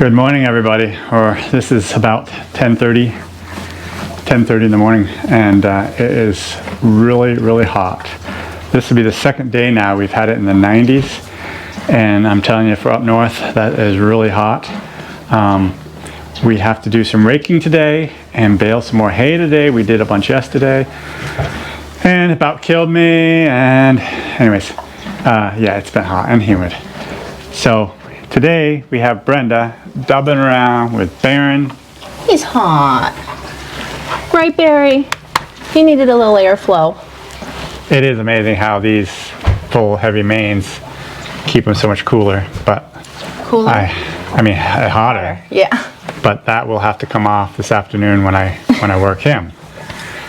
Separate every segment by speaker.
Speaker 1: Good morning, everybody. Or this is about 10:30 in the morning, and it is really hot. This will be the second day now. We've had it in the 90s, and I'm telling you, for up north, that is really hot. We have to do some raking today and bale some more hay today. We did a bunch yesterday, and it about killed me. And anyways, yeah, it's been hot and humid. So today we have Brenda dubbing around with Baron.
Speaker 2: He's hot. Right, Barry? He needed a little airflow.
Speaker 1: It is amazing how these full heavy manes keep him so much cooler, but
Speaker 2: Cooler?
Speaker 1: I mean hotter.
Speaker 2: Yeah.
Speaker 1: But that will have to come off this afternoon when I work him.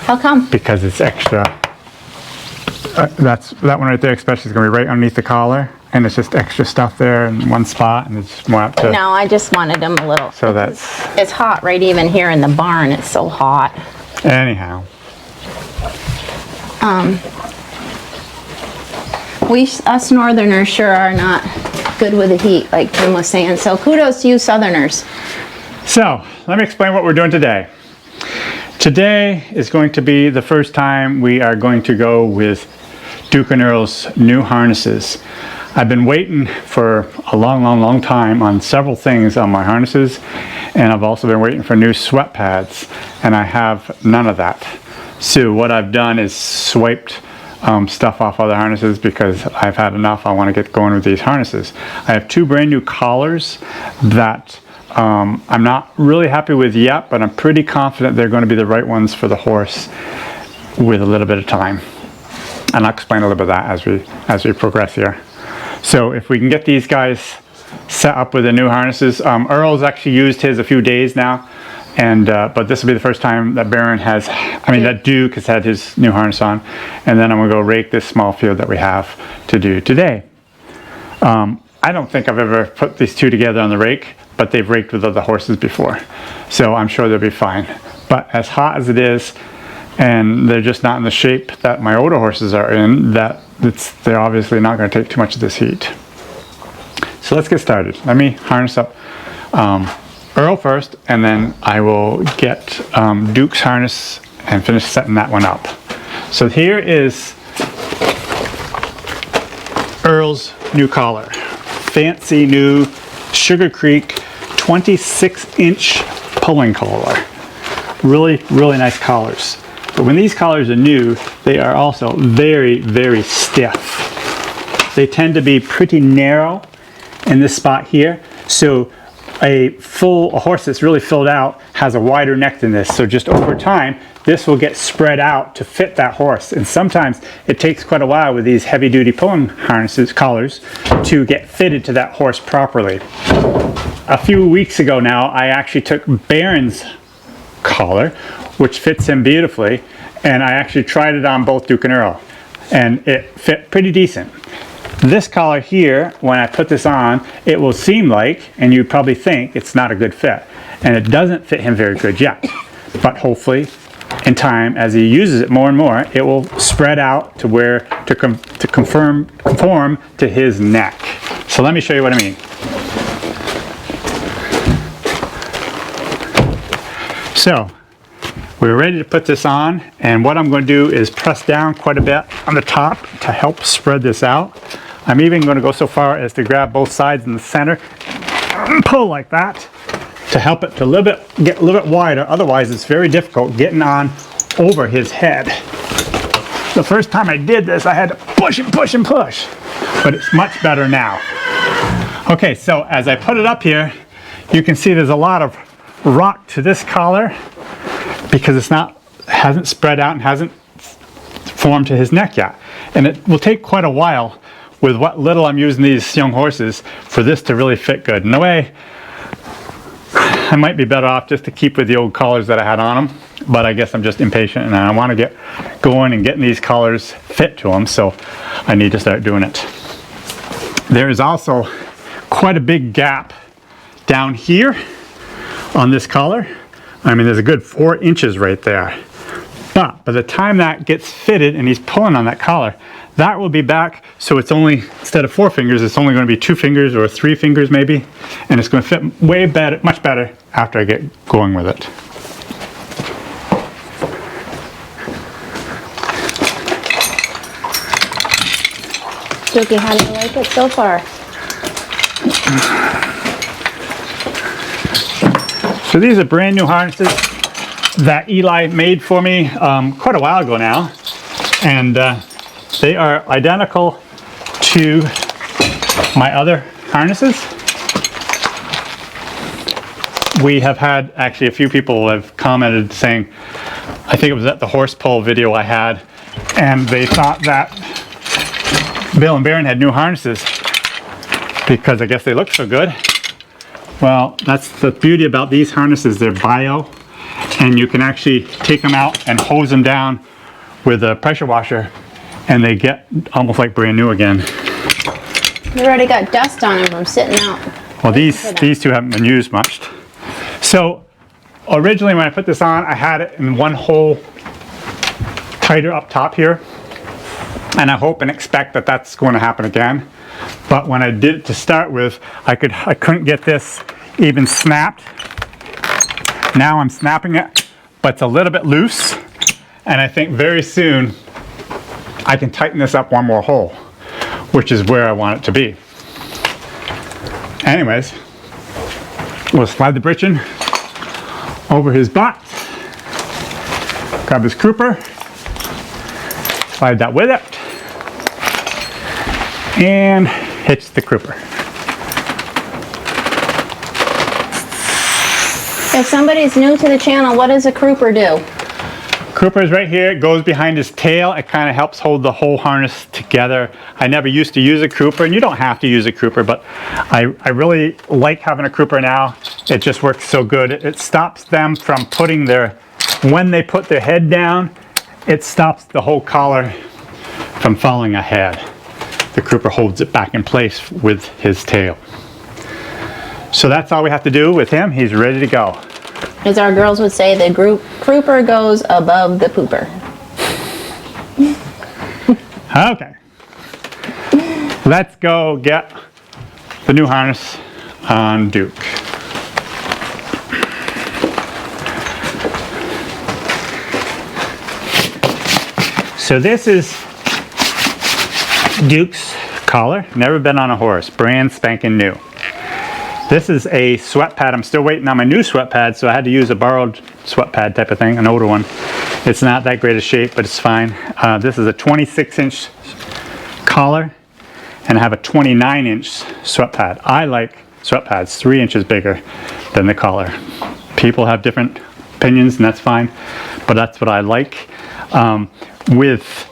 Speaker 2: How come?
Speaker 1: Because it's extra. That one right there especially is going to be right underneath the collar, and it's just extra stuff there in one spot, and it's more up to.
Speaker 2: No, I just wanted him a little.
Speaker 1: So that's.
Speaker 2: It's hot right even here in the barn. It's so hot.
Speaker 1: Anyhow.
Speaker 2: Us Northerners sure are not good with the heat, like Jim was saying. So kudos to you Southerners.
Speaker 1: So let me explain what we're doing today. Today is going to be the first time we are going to go with Duke Earl's new harnesses. I've been waiting for a long time on several things on my harnesses, and I've also been waiting for new sweat pads, and I have none of that. So what I've done is swiped stuff off other harnesses because I've had enough. I want to get going with these harnesses. I have two brand new collars that I'm not really happy with yet, but I'm pretty confident they're going to be the right ones for the horse with a little bit of time. And I'll explain a little bit of that as we progress here. So if we can get these guys set up with the new harnesses, Earl's actually used his a few days now, and but this will be the first time that Baron has, that Duke has had his new harness on, and then I'm going to go rake this small field that we have to do today. I don't think I've ever put these two together on the rake, but they've raked with other horses before, so I'm sure they'll be fine. But as hot as it is, and they're just not in the shape that my older horses are in, they're obviously not going to take too much of this heat. So let's get started. Let me harness up Earl first, and then I will get Duke's harness and finish setting that one up. So here is Earl's new collar. Fancy new Sugar Creek 26-inch pulling collar. Really nice collars. But when these collars are new, they are also very stiff. They tend to be pretty narrow in this spot here. So a horse that's really filled out has a wider neck than this. So just over time, this will get spread out to fit that horse. And sometimes it takes quite a while with these heavy duty pulling collars to get fitted to that horse properly. A few weeks ago now, I actually took Baron's collar, which fits him beautifully, and I actually tried it on both Duke and Earl, and it fit pretty decent. This collar here, when I put this on, it will seem like, and you probably think, it's not a good fit, and it doesn't fit him very good yet. But hopefully, in time, as he uses it more and more, it will spread out to where to conform to his neck. So let me show you what I mean. So we're ready to put this on, and what I'm going to do is press down quite a bit on the top to help spread this out. I'm even going to go so far as to grab both sides in the center and pull like that to help it to get a little bit wider. Otherwise, it's very difficult getting on over his head. The first time I did this, I had to push and push, but it's much better now. Okay, so as I put it up here, you can see there's a lot of rock to this collar because hasn't spread out and hasn't formed to his neck yet. And it will take quite a while with what little I'm using these young horses for this to really fit good. In a way, I might be better off just to keep with the old collars that I had on them, but I guess I'm just impatient and I want to get going and getting these collars fit to them, so I need to start doing it. There is also quite a big gap down here on this collar. There's a good 4 inches right there. But by the time that gets fitted and he's pulling on that collar, that will be back, so it's only, instead of 4 fingers, it's only going to be 2 fingers or 3 fingers maybe, and it's going to fit way better, much better after I get going with it.
Speaker 2: Dookie, how do you like it so far?
Speaker 1: So these are brand new harnesses that Eli made for me quite a while ago now, and they are identical to my other harnesses. We have had actually a few people have commented saying, I think it was at the horse pull video I had, and they thought that Bill and Baron had new harnesses because I guess they look so good. Well, that's the beauty about these harnesses. They're bio, and you can actually take them out and hose them down with a pressure washer, and they get almost like brand new again.
Speaker 2: They already got dust on them from sitting out.
Speaker 1: Well, these two haven't been used much. So originally when I put this on, I had it in one hole tighter up top here, and I hope and expect that that's going to happen again. But when I did it to start with, I couldn't get this even snapped. Now I'm snapping it, but it's a little bit loose, and I think very soon I can tighten this up one more hole, which is where I want it to be. Anyways, we'll slide the britchin over his butt, grab his crupper, slide that with it, and hitch the crupper.
Speaker 2: If somebody's new to the channel, what does a crupper do?
Speaker 1: Crupper is right here. It goes behind his tail. It kind of helps hold the whole harness together. I never used to use a crupper, and you don't have to use a crupper, but I really like having a crupper now. It just works so good. It stops them from putting when they put their head down, it stops the whole collar from falling ahead. The crupper holds it back in place with his tail. So that's all we have to do with him. He's ready to go.
Speaker 2: As our girls would say, the crupper goes above the pooper.
Speaker 1: Okay. Let's go get the new harness on Duke. So this is Duke's collar. Never been on a horse. Brand spanking new. This is a sweat pad. I'm still waiting on my new sweat pad, so I had to use a borrowed sweat pad type of thing, an older one. It's not that great a shape, but it's fine. This is a 26-inch collar, and I have a 29-inch sweat pad. I like sweat pads 3 inches bigger than the collar. People have different opinions, and that's fine, but that's what I like. With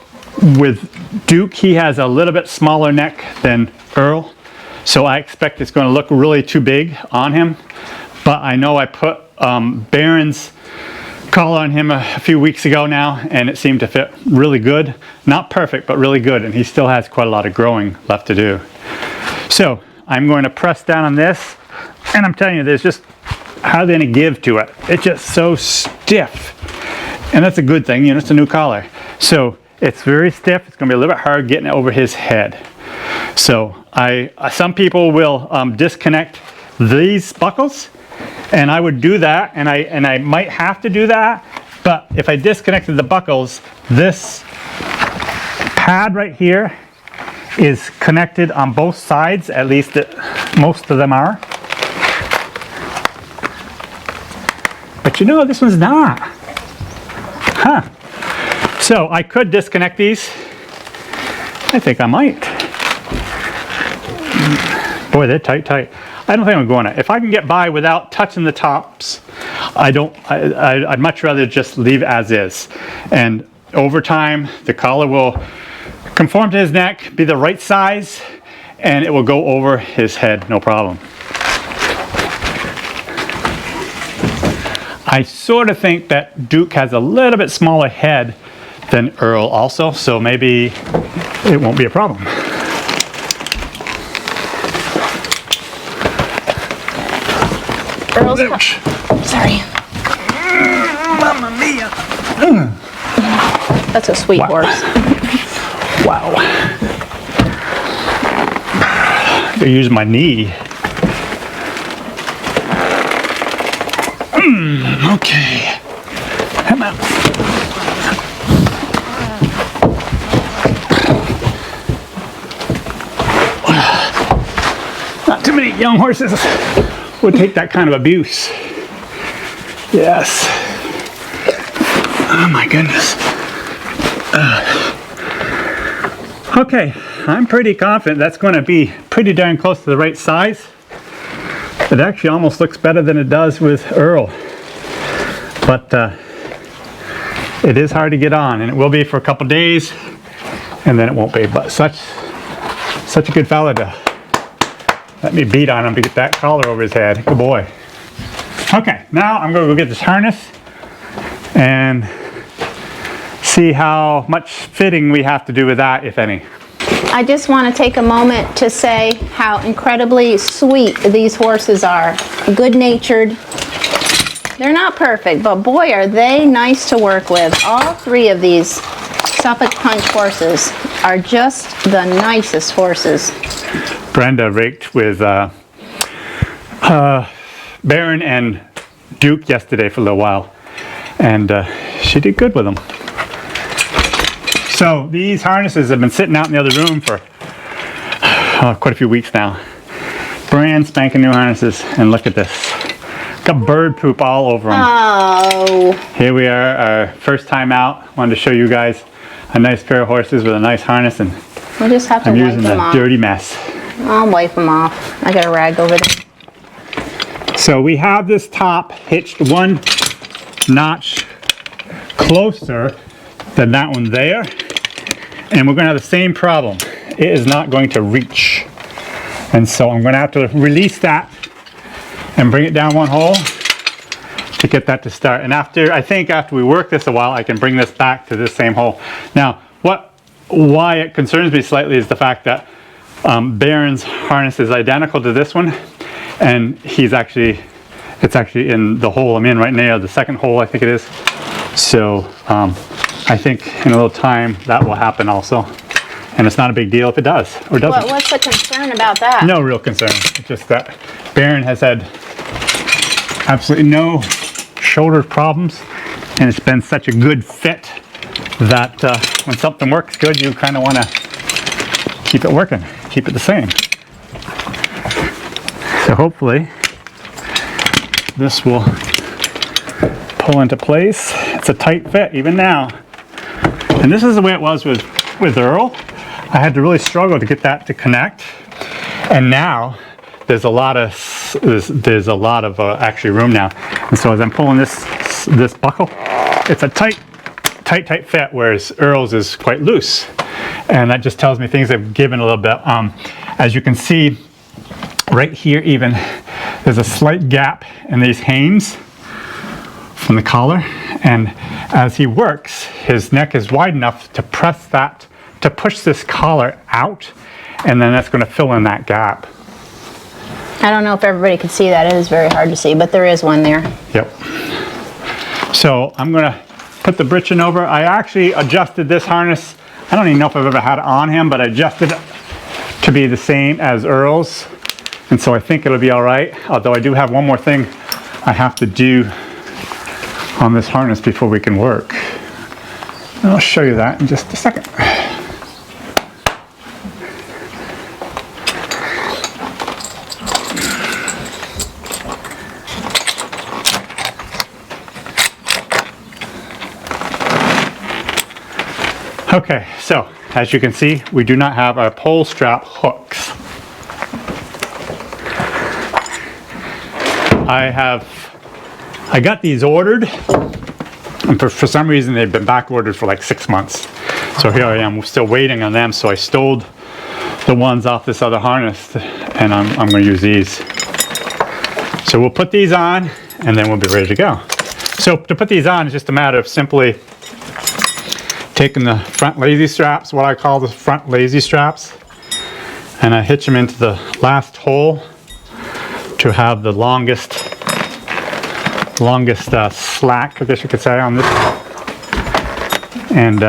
Speaker 1: Duke, he has a little bit smaller neck than Earl. So I expect it's going to look really too big on him, but I know I put Baron's collar on him a few weeks ago now, and it seemed to fit really good. Not perfect, but really good, and he still has quite a lot of growing left to do. So I'm going to press down on this, and I'm telling you, there's just hardly any give to it. It's just so stiff, and that's a good thing, you know, it's a new collar. So it's very stiff. It's going to be a little bit hard getting it over his head. So some people will disconnect these buckles, and I would do that, and I might have to do that, but if I disconnected the buckles, this pad right here is connected on both sides, at least most of them are. But you know, this one's not. Huh. So I could disconnect these. I think I might. Boy, they're tight. I don't think I'm going to. If I can get by without touching the tops, I'd much rather just leave as is. And over time, the collar will conform to his neck, be the right size, and it will go over his head, no problem. I sort of think that Duke has a little bit smaller head than Earl also, so maybe it won't be a problem.
Speaker 2: Earl's sorry.
Speaker 1: Mamma mia.
Speaker 2: That's a sweet horse.
Speaker 1: Wow. I use my knee. Okay. Come on. Not too many young horses would take that kind of abuse. Yes. Oh my goodness. Okay, I'm pretty confident that's going to be pretty darn close to the right size. It actually almost looks better than it does with Earl. But it is hard to get on, and it will be for a couple days, and then it won't be. But such a good fella to let me beat on him to get that collar over his head. Good boy. Okay, now I'm going to go get this harness and see how much fitting we have to do with that, if any.
Speaker 2: I just want to take a moment to say how incredibly sweet these horses are. Good-natured. They're not perfect, but boy, are they nice to work with. All three of these Suffolk Punch horses are just the nicest horses.
Speaker 1: Brenda raked with Baron and Duke yesterday for a little while, and she did good with them. So these harnesses have been sitting out in the other room for quite a few weeks now. Brand spanking new harnesses, and look at this. Got bird poop all over them.
Speaker 2: Oh.
Speaker 1: Here we are, our first time out. Wanted to show you guys a nice pair of horses with a nice harness, and
Speaker 2: We'll just have to
Speaker 1: I'm
Speaker 2: wipe
Speaker 1: using
Speaker 2: them
Speaker 1: a
Speaker 2: off.
Speaker 1: dirty mess.
Speaker 2: I'll wipe them off. I got a rag over there.
Speaker 1: So we have this top hitched one notch closer than that one there, and we're going to have the same problem. It is not going to reach, and so I'm going to have to release that and bring it down one hole to get that to start. And I think after we work this a while, I can bring this back to this same hole. Now, why it concerns me slightly is the fact that Baron's harness is identical to this one, and it's actually in the hole I'm in right now, the second hole I think it is. So I think in a little time that will happen also, and it's not a big deal if it does or doesn't.
Speaker 2: What's the concern about that?
Speaker 1: No real concern. It's just that Baron has had absolutely no shoulder problems, and it's been such a good fit that when something works good, you kind of want to keep it working, keep it the same. So hopefully this will pull into place. It's a tight fit even now. And this is the way it was with Earl. I had to really struggle to get that to connect. And now there's a lot of actually room now. And so as I'm pulling this buckle, it's a tight fit, whereas Earl's is quite loose. And that just tells me things have given a little bit. As you can see right here even, there's a slight gap in these hames from the collar. And as he works, his neck is wide enough to press that, to push this collar out, and then that's going to fill in that gap.
Speaker 2: I don't know if everybody can see that. It is very hard to see, but there is one there.
Speaker 1: Yep. So I'm going to put the britchin over. I actually adjusted this harness. I don't even know if I've ever had it on him, but I adjusted it to be the same as Earl's. And so I think it'll be all right. Although I do have one more thing I have to do on this harness before we can work. And I'll show you that in just a second. Okay, so as you can see, we do not have our pole strap hooks. I got these ordered, and for some reason they've been back ordered for like 6 months. So here I am, still waiting on them. So I stole the ones off this other harness, and I'm going to use these. So we'll put these on, and then we'll be ready to go. So to put these on is just a matter of simply taking the front lazy straps, what I call the front lazy straps, and I hitch them into the last hole to have the longest slack, I guess you could say, on this. And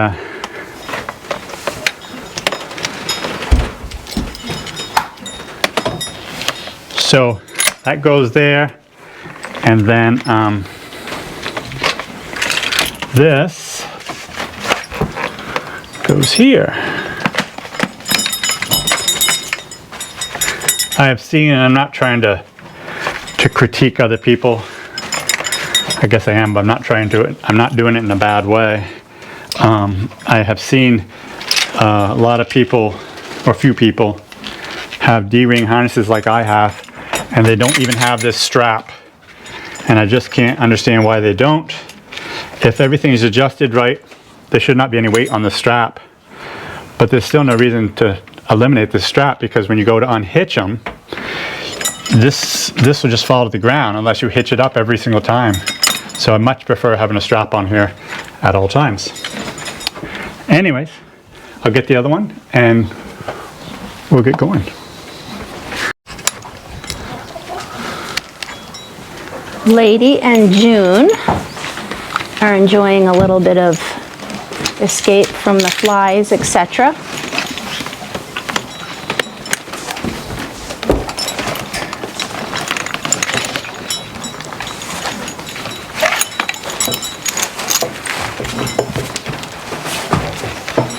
Speaker 1: so that goes there, and then this goes here. I have seen, and I'm not trying to critique other people. I guess I am, but I'm not trying to. I'm not doing it in a bad way. I have seen a lot of people, or few people, have D-ring harnesses like I have, and they don't even have this strap. And I just can't understand why they don't. If everything is adjusted right, there should not be any weight on the strap. But there's still no reason to eliminate the strap, because when you go to unhitch them, this will just fall to the ground unless you hitch it up every single time. So I much prefer having a strap on here at all times. Anyways, I'll get the other one and we'll get going.
Speaker 2: Lady and June are enjoying a little bit of escape from the flies, etc.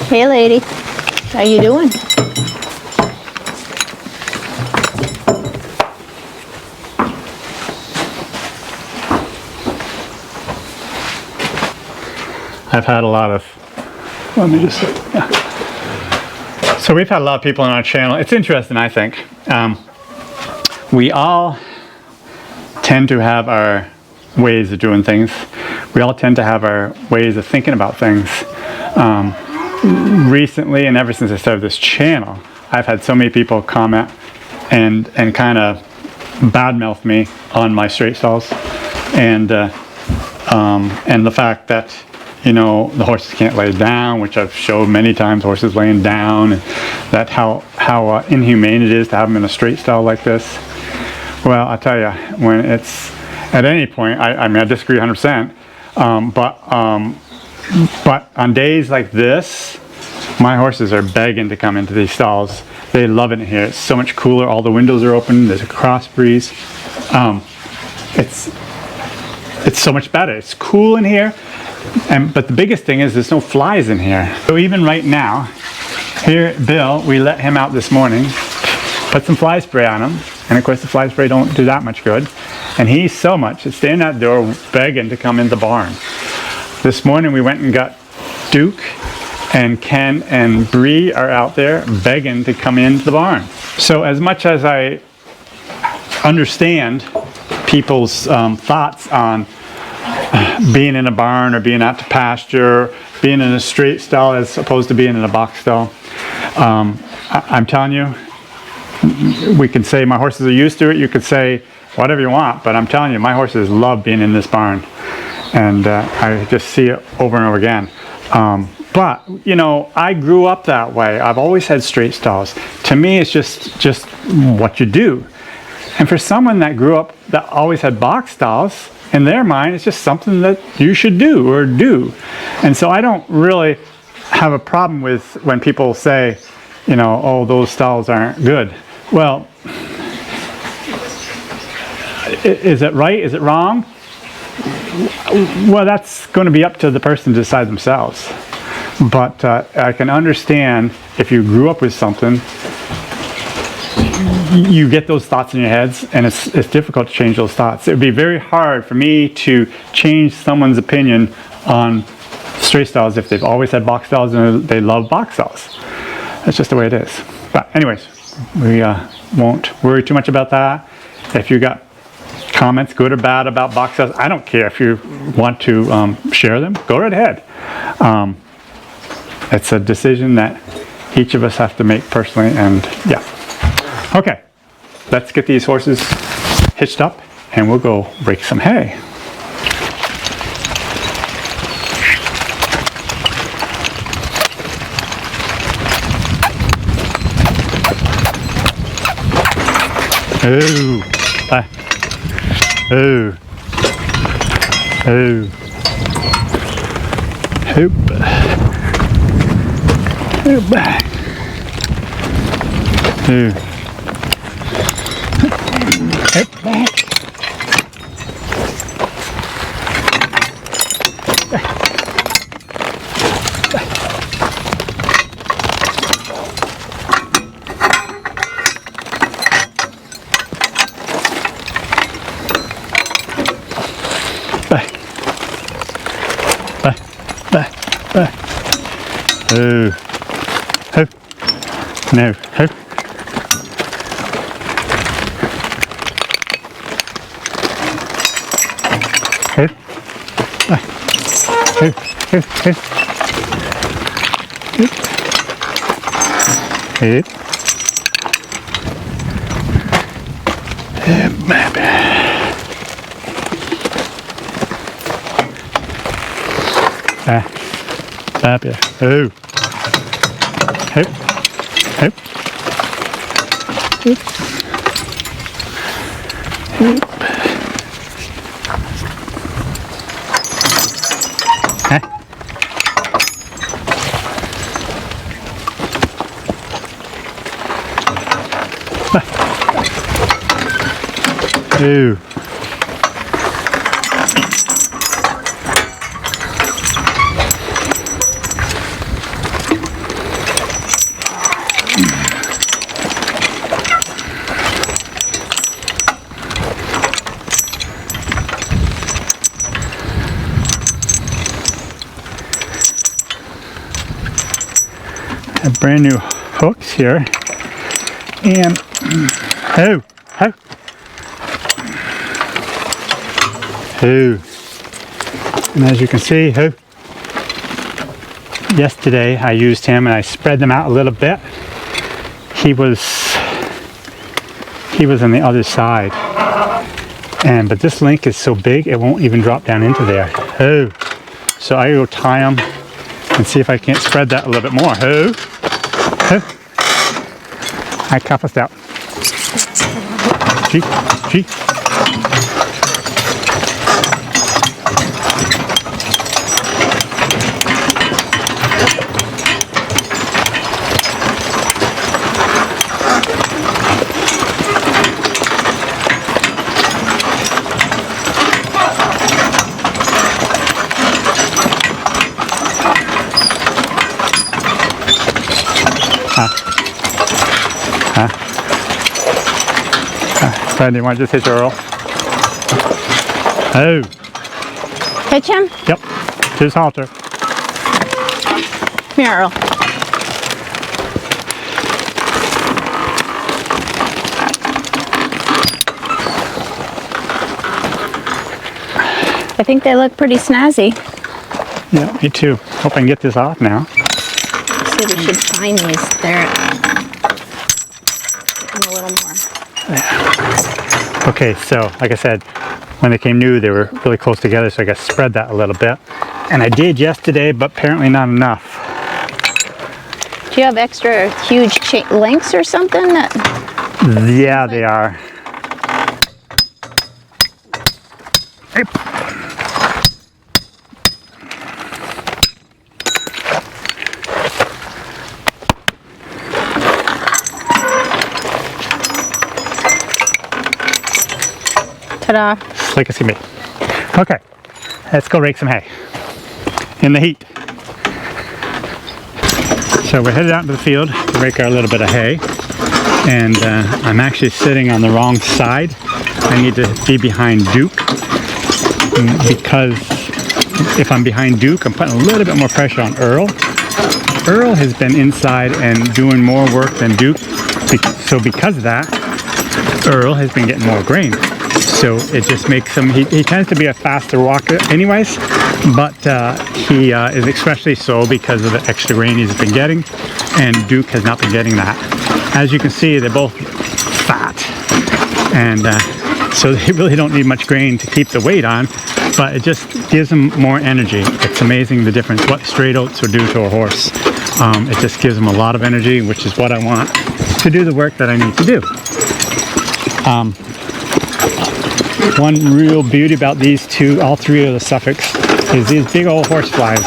Speaker 2: Hey lady, how you doing?
Speaker 1: I've had a lot of, let me just, yeah. So we've had a lot of people on our channel. It's interesting, I think. We all tend to have our ways of doing things. We all tend to have our ways of thinking about things. Recently, and ever since I started this channel, I've had so many people comment and kind of badmouth me on my straight stalls, and the fact that, you know, the horses can't lay down, which I've showed many times, horses laying down, and that how inhumane it is to have them in a straight stall like this. Well, I'll tell you, when it's at any point, I mean, I disagree 100%, but on days like this, my horses are begging to come into these stalls. They love it in here. It's so much cooler. All the windows are open. There's a cross breeze. It's so much better. It's cool in here. But the biggest thing is there's no flies in here. So even right now, here, Bill, we let him out this morning, put some fly spray on him. And of course the fly spray don't do that much good. And he's so much, he's standing at the door begging to come in the barn. This morning we went and got Duke, and Ken and Bree are out there begging to come into the barn. So as much as I understand people's thoughts on being in a barn or being out to pasture, being in a straight stall as opposed to being in a box stall, I'm telling you, we can say my horses are used to it, you could say whatever you want, but I'm telling you, my horses love being in this barn. And I just see it over and over again. But, you know, I grew up that way. I've always had straight stalls. To me, it's just what you do. And for someone that grew up, that always had box stalls, in their mind, it's just something that you should do or do. And so I don't really have a problem with when people say, you know, oh, those stalls aren't good. Well, is it right? Is it wrong? Well, that's going to be up to the person to decide themselves. But I can understand if you grew up with something, you get those thoughts in your heads, and it's difficult to change those thoughts. It would be very hard for me to change someone's opinion on straight stalls if they've always had box stalls and they love box stalls. That's just the way it is. But anyways, we won't worry too much about that. If you got comments, good or bad, about box stalls, I don't care. If you want to share them, go right ahead. It's a decision that each of us have to make personally, and yeah. Okay, let's get these horses hitched up and we'll go break some hay. Oh, oh, oh. Hoop. Hoop. Ooh. Hoop back. Ooh. Hoop. No. Hoop. Hoop. Hoop. Hoop. Hoop. Hoop. Hoop. Map. Up here. Ooh. Hoop. Hoop. Hoop. Hoop. Huh? Ooh. Have brand new hooks here, and oh, and as you can see, yesterday I used him and I spread them out a little bit. He was on the other side, but this link is so big it won't even drop down into there. So I go tie them and see if I can't spread that a little bit more. I cuff us out. Gee. Do you want to just hitch Earl? Oh.
Speaker 2: Hitch him?
Speaker 1: Yep. To his halter.
Speaker 2: Come here, Earl. I think they look pretty snazzy.
Speaker 1: Yeah, me too. Hope I can get this off now.
Speaker 2: So we should find these. They're a little more.
Speaker 1: Okay, so like I said, when they came new, they were really close together, so I got to spread that a little bit. And I did yesterday, but apparently not enough.
Speaker 2: Do you have extra huge links or something?
Speaker 1: Yeah, they are.
Speaker 2: Ta-da.
Speaker 1: Slick as can be. Okay, let's go rake some hay in the heat. So we're headed out into the field to rake our little bit of hay, and I'm actually sitting on the wrong side. I need to be behind Duke, because if I'm behind Duke, I'm putting a little bit more pressure on Earl. Earl has been inside and doing more work than Duke, so because of that, Earl has been getting more grain. So it just makes him, he tends to be a faster walker anyways, but he is especially so because of the extra grain he's been getting, and Duke has not been getting that. As you can see, they're both fat, and so they really don't need much grain to keep the weight on, but it just gives them more energy. It's amazing the difference what straight oats will do to a horse. It just gives them a lot of energy, which is what I want to do the work that I need to do. One real beauty about these two, all three of the Suffocks, is these big old horse flies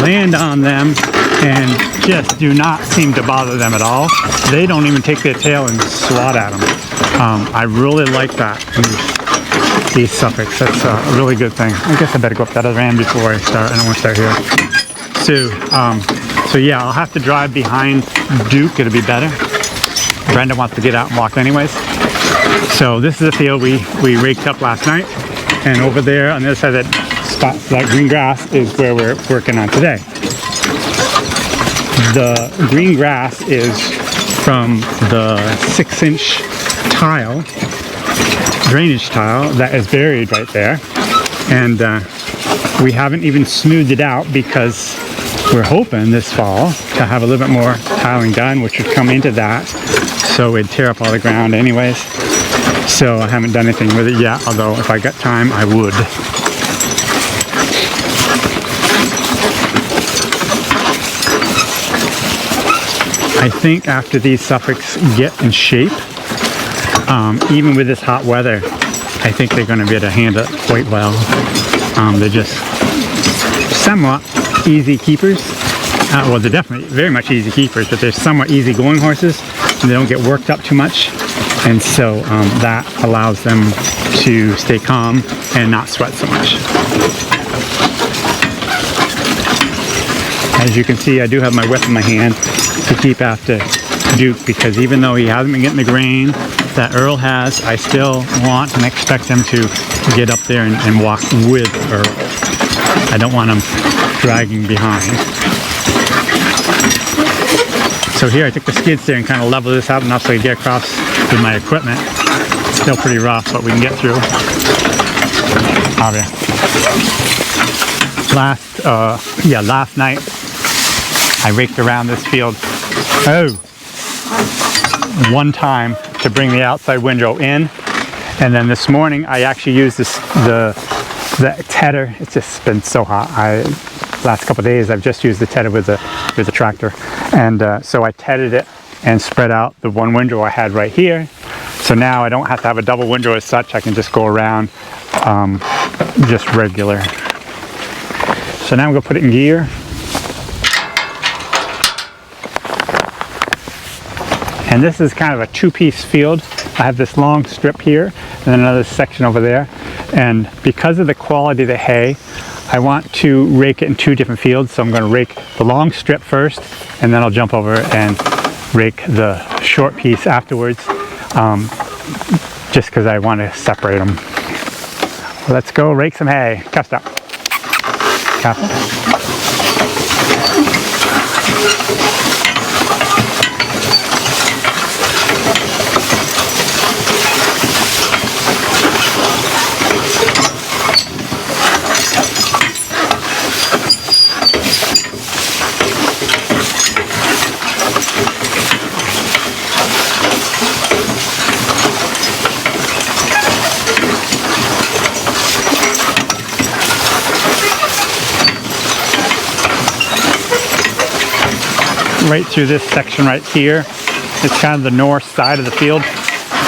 Speaker 1: land on them and just do not seem to bother them at all. They don't even take their tail and swat at them. I really like that in these Suffolks. That's a really good thing. I guess I better go up that other end before I start. I don't want to start here. So yeah, I'll have to drive behind Duke. It'll be better. Brenda wants to get out and walk anyways. So this is the field we raked up last night. And over there on the other side of that spot, that green grass, is where we're working on today. The green grass is from the 6-inch tile, drainage tile, that is buried right there. And we haven't even smoothed it out because we're hoping this fall to have a little bit more tiling done, which would come into that, so it'd tear up all the ground anyways. So I haven't done anything with it yet, although if I got time I would. I think after these Suffolks get in shape, even with this hot weather, I think they're going to be able to handle it quite well. They're just somewhat easy keepers. Well, they're definitely very much easy keepers, but they're somewhat easy going horses, and they don't get worked up too much. And so that allows them to stay calm and not sweat so much. As you can see, I do have my whip in my hand to keep after Duke, because even though he hasn't been getting the grain that Earl has, I still want and expect him to get up there and walk with Earl. I don't want him dragging behind. So here I took the skid steer and kind of level this out enough so I can get across with my equipment. It's still pretty rough, but we can get through. Oh yeah. Last night I raked around this field one time to bring the outside windrow in, and then this morning I actually used the tedder. It's just been so hot. Last couple of days I've just used the tedder with the tractor, and so I tedded it and spread out the one windrow I had right here. So now I don't have to have a double windrow as such. I can just go around just regular. So now I'm going to put it in gear. And this is kind of a two-piece field. I have this long strip here and then another section over there. And because of the quality of the hay, I want to rake it in two different fields. So I'm going to rake the long strip first, and then I'll jump over and rake the short piece afterwards, just because I want to separate them. Let's go rake some hay. Cuff stop. Careful. Right through this section right here. It's kind of the north side of the field,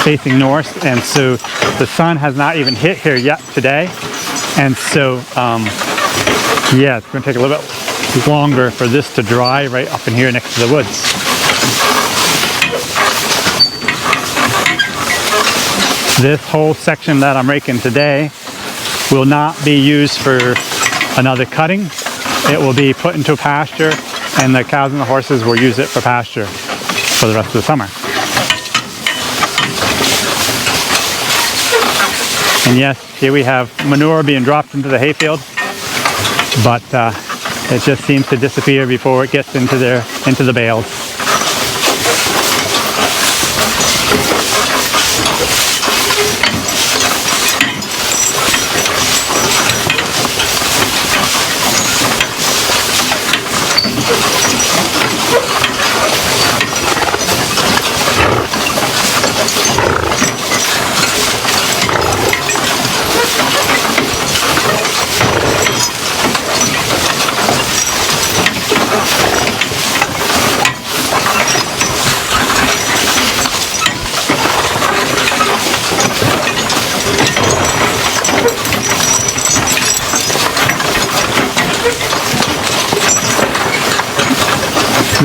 Speaker 1: facing north, and so the sun has not even hit here yet today, and so yeah, it's going to take a little bit longer for this to dry right up in here next to the woods. This whole section that I'm raking today will not be used for another cutting. It will be put into a pasture, and the cows and the horses will use it for pasture for the rest of the summer. And yes, here we have manure being dropped into the hayfield, but it just seems to disappear before it gets into the bales.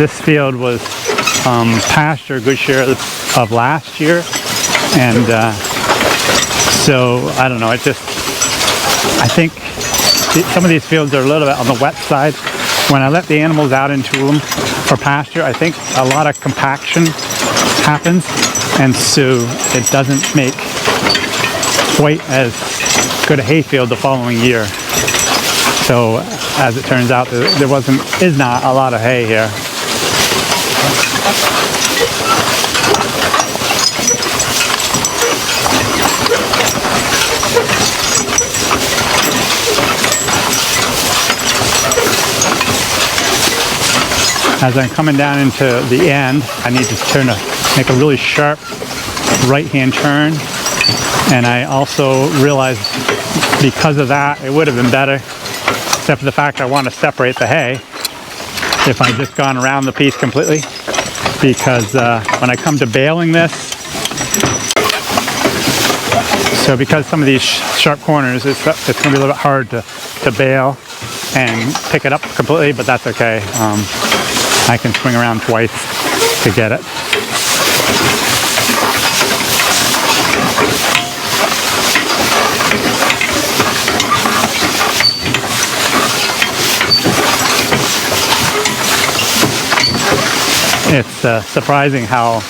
Speaker 1: this field was pasture a good share of last year, and so I don't know. I think some of these fields are a little bit on the wet side. When I let the animals out into them for pasture, I think a lot of compaction happens, and so it doesn't make quite as good a hay field the following year. So as it turns out, there is not a lot of hay here. As I'm coming down into the end, I need to make a really sharp right-hand turn. And I also realized because of that, it would have been better, except for the fact I want to separate the hay, if I just gone around the piece completely. Because when I come to baling this, so because some of these sharp corners, it's going to be a little bit hard to bale and pick it up completely, but that's okay. I can swing around twice to get it. It's surprising how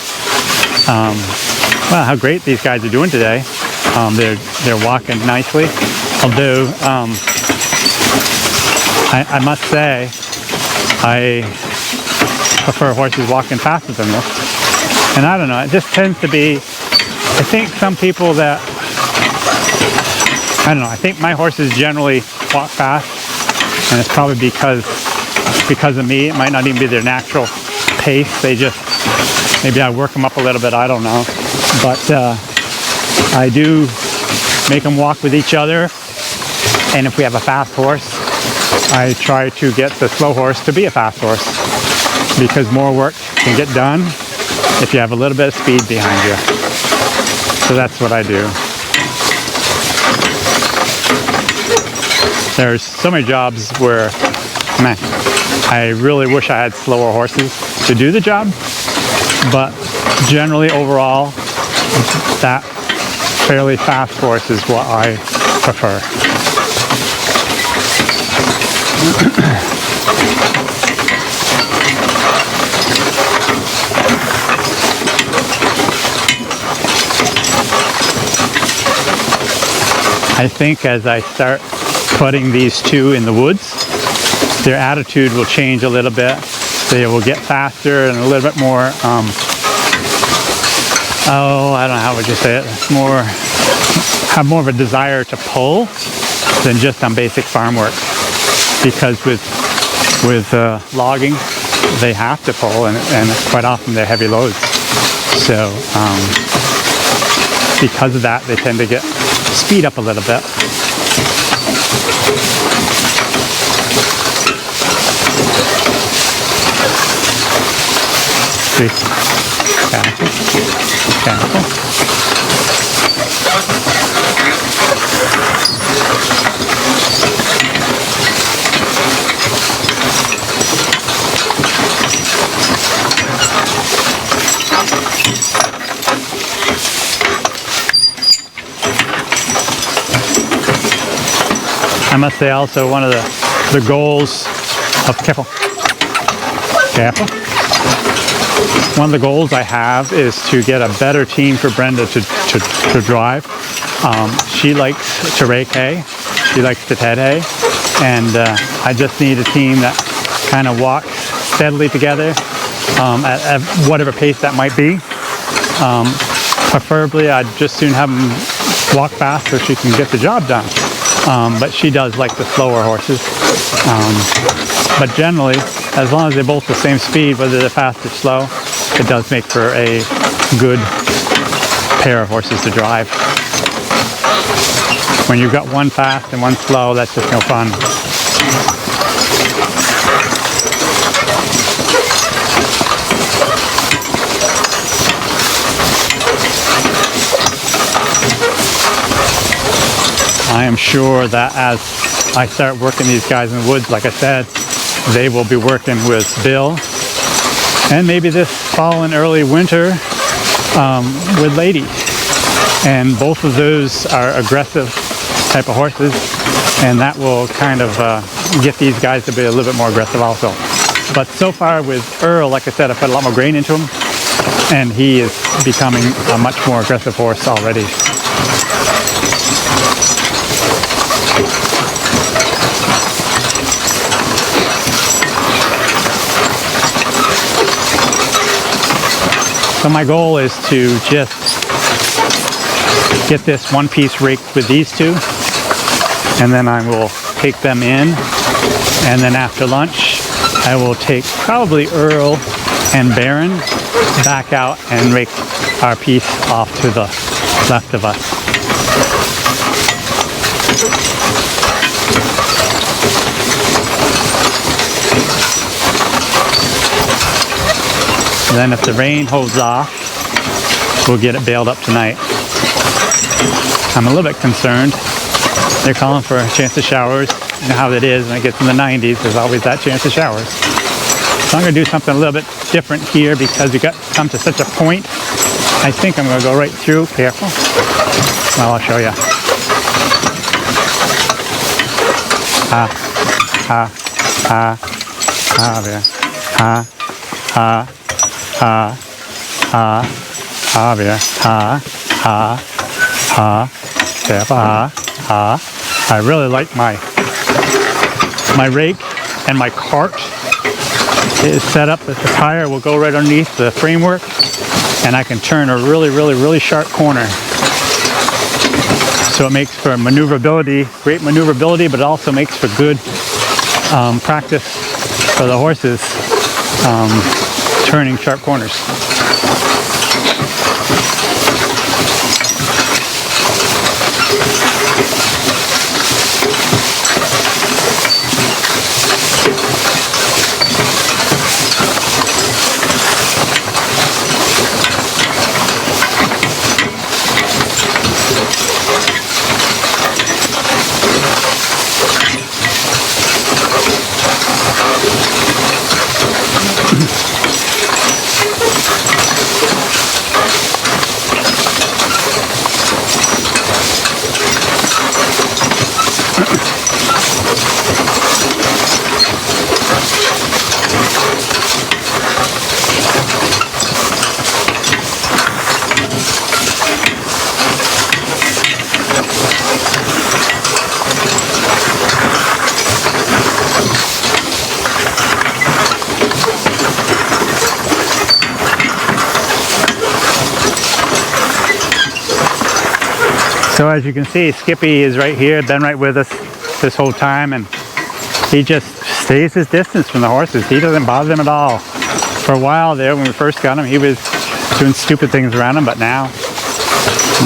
Speaker 1: great these guys are doing today. They're walking nicely, although I must say I prefer horses walking faster than this. And I don't know, it just tends to be, I think some people that, I don't know, I think my horses generally walk fast, and it's probably because of me. It might not even be their natural pace. They just, maybe I work them up a little bit, I don't know. But I do make them walk with each other, and if we have a fast horse, I try to get the slow horse to be a fast horse, because more work can get done if you have a little bit of speed behind you. So that's what I do. There's so many jobs where, man, I really wish I had slower horses to do the job, but generally overall, that fairly fast horse is what I prefer. I think as I start putting these two in the woods, their attitude will change a little bit. They will get faster and a little bit more, I don't know, how would you say it? Have more of a desire to pull than just on basic farm work. Because with logging, they have to pull, and quite often they're heavy loads. So because of that, they tend to get speed up a little bit. See? Careful. I must say also one of the goals of one of the goals I have is to get a better team for Brenda to drive. She likes to rake hay, she likes to ted hay, and I just need a team that kind of walks steadily together at whatever pace that might be. Preferably I'd just soon have them walk fast so she can get the job done. But she does like the slower horses. But generally, as long as they're both the same speed, whether they're fast or slow, it does make for a good pair of horses to drive. When you've got one fast and one slow, that's just no fun. I am sure that as I start working these guys in the woods, like I said, they will be working with Bill and maybe this fall and early winter with Lady. And both of those are aggressive type of horses, and that will kind of get these guys to be a little bit more aggressive also. But so far with Earl, like I said, I put a lot more grain into him, and he is becoming a much more aggressive horse already. So my goal is to just get this one piece raked with these two, and then I will take them in, and then after lunch I will take probably Earl and Baron back out and rake our piece off to the left of us. And then if the rain holds off, we'll get it baled up tonight. I'm a little bit concerned. They're calling for a chance of showers. You know how it is when it gets in the 90s, there's always that chance of showers. So I'm going to do something a little bit different here because we got come to such a point. I think I'm going to go right through. Careful. Well, I'll show you. There. I really like my rake, and my cart is set up that the tire will go right underneath the framework, and I can turn a really sharp corner. So it makes for maneuverability, great maneuverability, but it also makes for good practice for the horses turning sharp corners. So as you can see, Skippy is right here, been right with us this whole time, and he just stays his distance from the horses. He doesn't bother them at all. For a while there, when we first got him, he was doing stupid things around him, but now,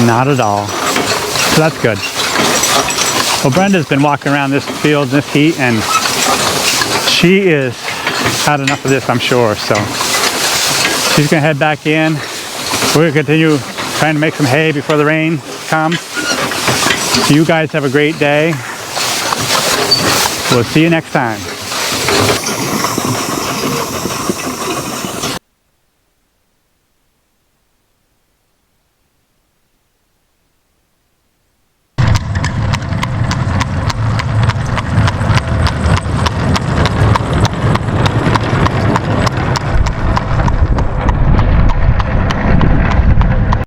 Speaker 1: not at all. So that's good. Well, Brenda's been walking around this field in this heat, and she is had enough of this, I'm sure. So she's gonna head back in. We're gonna continue trying to make some hay before the rain comes. You guys have a great day. We'll see you next time.